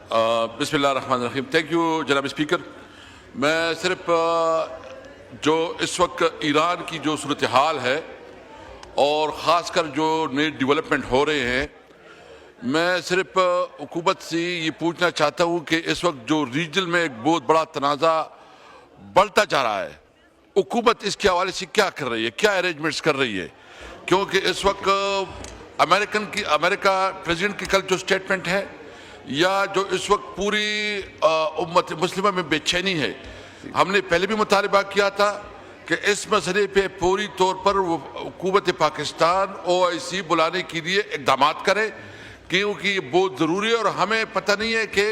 बिस्मिल्लाहिर्रहमानिर्रहीम। Thank you जनाब speaker. मैं सिर्फ जो इस वक्त ईरान की जो सूरत हाल है और ख़ासकर जो नए डेवलपमेंट हो रहे हैं, मैं सिर्फ हुकूमत से ये पूछना चाहता हूँ कि इस वक्त जो रीजन में एक बहुत बड़ा तनाज़ा बढ़ता जा रहा है, हुकूमत इसके हवाले से क्या कर रही है, क्या अरेंजमेंट्स कर रही है? क्योंकि इस वक्त अमेरिका प्रेसिडेंट की कल जो स्टेटमेंट है या जो इस वक्त पूरी उम्मत मुस्लिमा में बेचैनी है, हमने पहले भी मुतालबा किया था कि इस मसले पे पूरी तौर पर हुकूमत पाकिस्तान OIC बुलाने के लिए इकदाम करे, क्योंकि ये बहुत ज़रूरी है और हमें पता नहीं है कि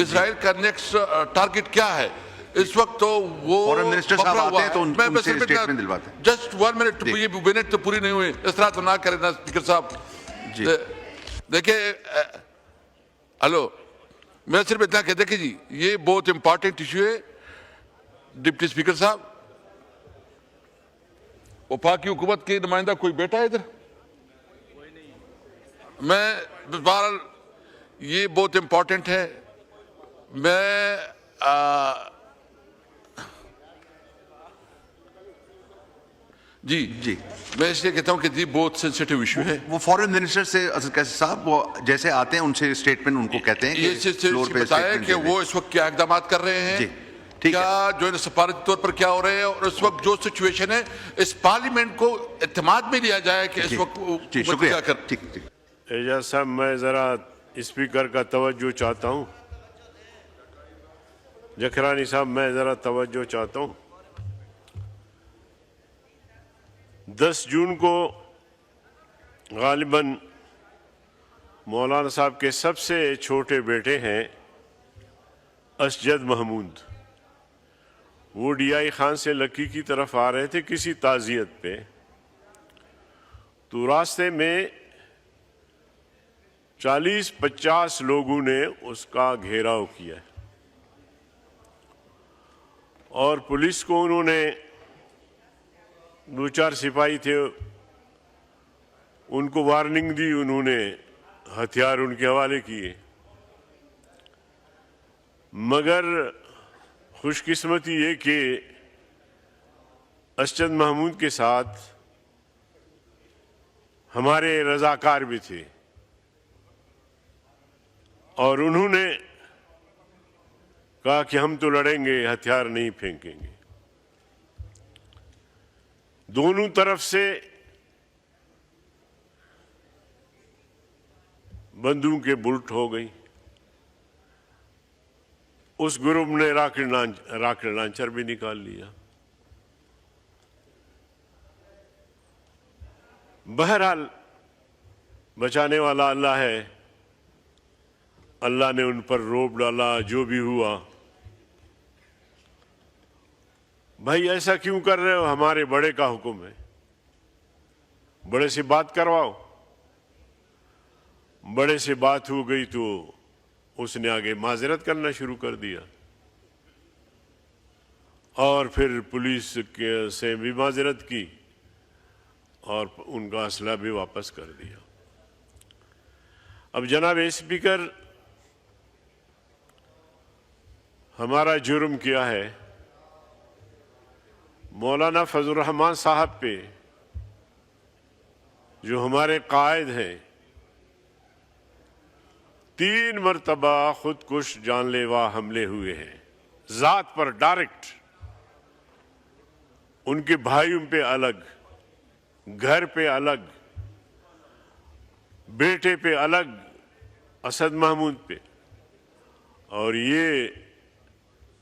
इसराइल का नेक्स्ट टारगेट क्या है। इस वक्त तो वो फॉरेन मिनिस्टर साहब आते हैं तो उनसे स्टेटमेंट दिलवाते हैं। जस्ट 1 मिनट, ये मिनट तो पूरी नहीं हुई, इस तरह तो ना करें ना स्पीकर साहब। देखिए, हेलो, मैं सिर्फ इतना कहते कि जी ये बहुत इंपॉर्टेंट इशू है। डिप्टी स्पीकर साहब, वफाकी हुकूमत के नुमाइंदा कोई बैठा है इधर? मैं बहरहाल ये बहुत इंपॉर्टेंट है। जी मैं इसलिए कहता हूं कि जी बहुत सेंसिटिव इशू है। वो फॉरेन मिनिस्टर से कैसे साहब वो जैसे आते हैं उनसे स्टेटमेंट उनको कहते हैं कि फ्लोर पे बताया कि वो इस वक्त क्या इकदाम कर रहे हैं, क्या जो है सफारती तौर पर क्या हो रहे हैं, और इस वक्त जो सिचुएशन है इस पार्लियामेंट को इत्तेमाद में लिया जाए कि इस वक्त शुक्रिया। ठीक। एजाज साहब, मैं ज़रा स्पीकर का तवज्जो चाहता हूँ। जखरानी साहब, मैं ज़रा तवज्जो चाहता हूँ। 10 जून को गालिबन मौलाना साहब के सबसे छोटे बेटे हैं असजद महमूद, वो DI खान से लक्की की तरफ आ रहे थे किसी ताज़ियत पे, तो रास्ते में 40-50 लोगों ने उसका घेराव किया और पुलिस को उन्होंने 2-4 सिपाही थे, उनको वार्निंग दी, उन्होंने हथियार उनके हवाले किए। मगर खुशकिस्मती ये कि असजद महमूद के साथ हमारे रजाकार भी थे और उन्होंने कहा कि हम तो लड़ेंगे, हथियार नहीं फेंकेंगे। दोनों तरफ से बंदूकें बुलट हो गई। उस ग्रुप ने रॉकेट लॉन्चर भी निकाल लिया। बहरहाल बचाने वाला अल्लाह है, अल्लाह ने उन पर रोब डाला। जो भी हुआ, भाई ऐसा क्यों कर रहे हो, हमारे बड़े का हुक्म है, बड़े से बात करवाओ। बड़े से बात हो गई तो उसने आगे माजरत करना शुरू कर दिया और फिर पुलिस के से भी माजरत की और उनका असला भी वापस कर दिया। अब जनाब स्पीकर, हमारा जुर्म क्या है? मौलाना फजल रहमान साहब पे, जो हमारे कायद हैं, 3 मरतबा खुदकुश जानलेवा हमले हुए हैं, जात पर डायरेक्ट। उनके भाइयों पे अलग, घर पे अलग, बेटे पे अलग, असद महमूद पे। और ये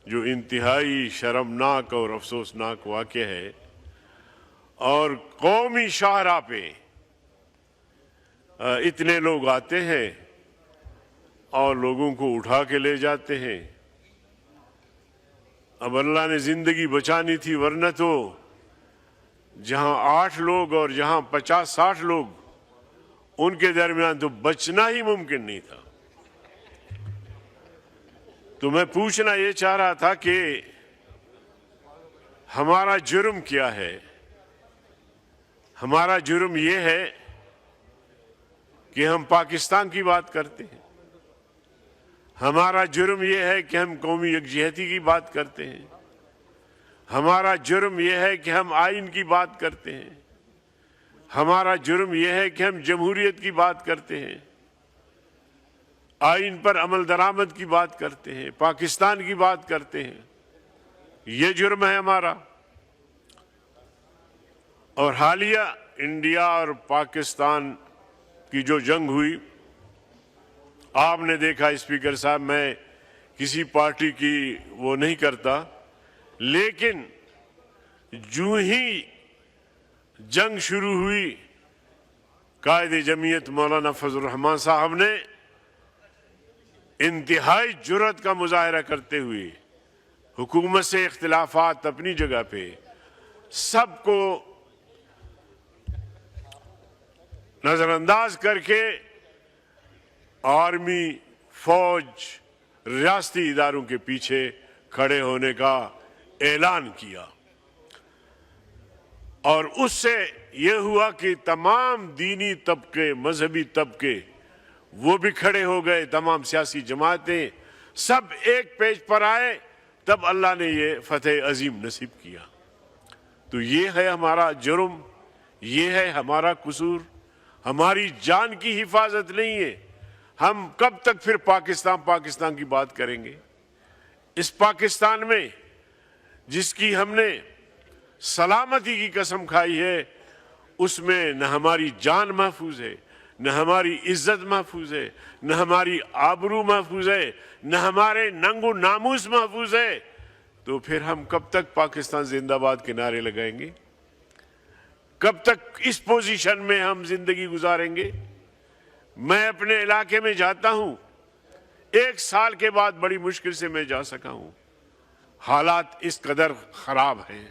जो इंतहाई शर्मनाक और अफसोसनाक वाक़या है, और कौमी शाहरा पे इतने लोग आते हैं और लोगों को उठा के ले जाते हैं। अब अल्लाह ने जिंदगी बचानी थी, वरना तो जहां 8 लोग और जहां 50-60 लोग, उनके दरमियान तो बचना ही मुमकिन नहीं था। तो मैं पूछना ये चाह रहा था कि हमारा जुर्म क्या है? हमारा जुर्म ये है कि हम पाकिस्तान की बात करते हैं, हमारा जुर्म यह है कि हम कौमी यकजहती की बात करते हैं। हमारा जुर्म यह है कि हम आइन की बात करते हैं। हमारा जुर्म यह है कि हम जमहूरियत की बात करते हैं, आइन पर अमल दरामद की बात करते हैं, पाकिस्तान की बात करते हैं। ये जुर्म है हमारा। और हालिया इंडिया और पाकिस्तान की जो जंग हुई, आपने देखा स्पीकर साहब, मैं किसी पार्टी की वो नहीं करता, लेकिन जो ही जंग शुरू हुई, कायदे जमीयत मौलाना फजल रहमान साहब ने इंतहाई जुर्रत का मुजाहरा करते हुए हुकूमत से इख्तिलाफात अपनी जगह पे, सबको नजरअंदाज करके आर्मी, फौज, रियासती इदारों के पीछे खड़े होने का ऐलान किया। और उससे यह हुआ कि तमाम दीनी तबके, मजहबी तबके वो भी खड़े हो गए, तमाम सियासी जमातें सब एक पेज पर आए, तब अल्लाह ने ये फतेह अजीम नसीब किया। तो ये है हमारा जुर्म, ये है हमारा कसूर। हमारी जान की हिफाजत नहीं है। हम कब तक फिर पाकिस्तान की बात करेंगे? इस पाकिस्तान में जिसकी हमने सलामती की कसम खाई है, उसमें न हमारी जान महफूज है, न हमारी इज्जत महफूज है, न हमारी आबरू महफूज है, न हमारे नंगो नामूस महफूज है। तो फिर हम कब तक पाकिस्तान जिंदाबाद के नारे लगाएंगे? कब तक इस पोजीशन में हम जिंदगी गुजारेंगे? मैं अपने इलाके में जाता हूं, 1 साल के बाद बड़ी मुश्किल से मैं जा सका हूं। हालात इस कदर खराब हैं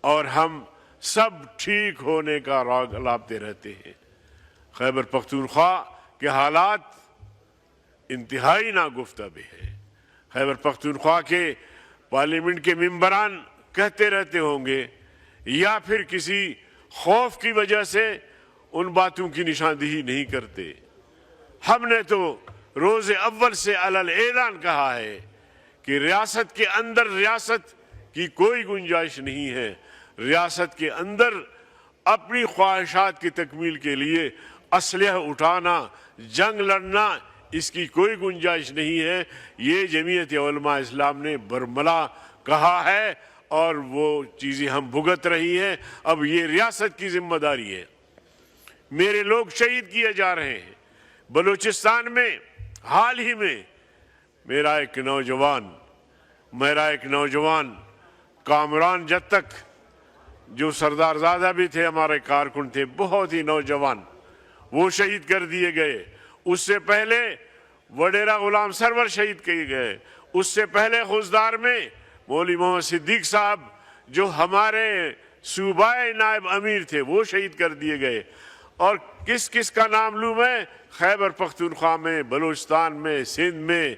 और हम सब ठीक होने का राग लापते रहते हैं। खैबर पख्तूनख्वा के हालात इंतहाई नागुफ्ता भी है। खैबर पख्तूनख्वा के पार्लियामेंट के मेंबरान कहते रहते होंगे, या फिर किसी खौफ की वजह से उन बातों की निशानदेही नहीं करते। हमने तो रोज़े अव्वल से अलल ऐलान कहा है कि रियासत के अंदर रियासत की कोई गुंजाइश नहीं है। रियासत के अंदर अपनी ख्वाहिशात की तकमील के लिए असलहा उठाना, जंग लड़ना, इसकी कोई गुंजाइश नहीं है। ये जमीयत उलमा इस्लाम ने बरमला कहा है और वो चीज़ें हम भुगत रही हैं। अब ये रियासत की जिम्मेदारी है। मेरे लोग शहीद किए जा रहे हैं। बलूचिस्तान में हाल ही में मेरा एक नौजवान कामरान जत्तक, जो सरदारजादा भी थे, हमारे कारकुन थे, बहुत ही नौजवान, वो शहीद कर दिए गए। उससे पहले वडेरा गुलाम सरवर शहीद किए गए। उससे पहले खुजदार में मौलवी मोहम्मद सिद्दीक साहब, जो हमारे सूबाई नायब अमीर थे, वो शहीद कर दिए गए। और किस किस का नाम लूँ मैं? खैबर पख्तूनख्वा में, बलूचिस्तान में, सिंध में,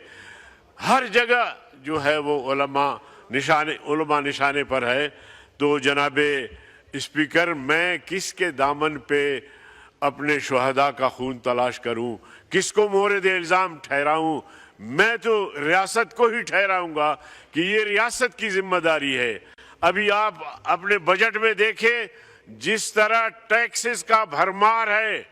हर जगह जो है वो उलमा निशाने पर है। तो जनाबे स्पीकर, मैं किसके दामन पे अपने शुहदा का खून तलाश करूं, किसको मोहरद इल्ज़ाम ठहराऊं? मैं तो रियासत को ही ठहराऊंगा कि ये रियासत की जिम्मेदारी है। अभी आप अपने बजट में देखें, जिस तरह टैक्सेस का भरमार है,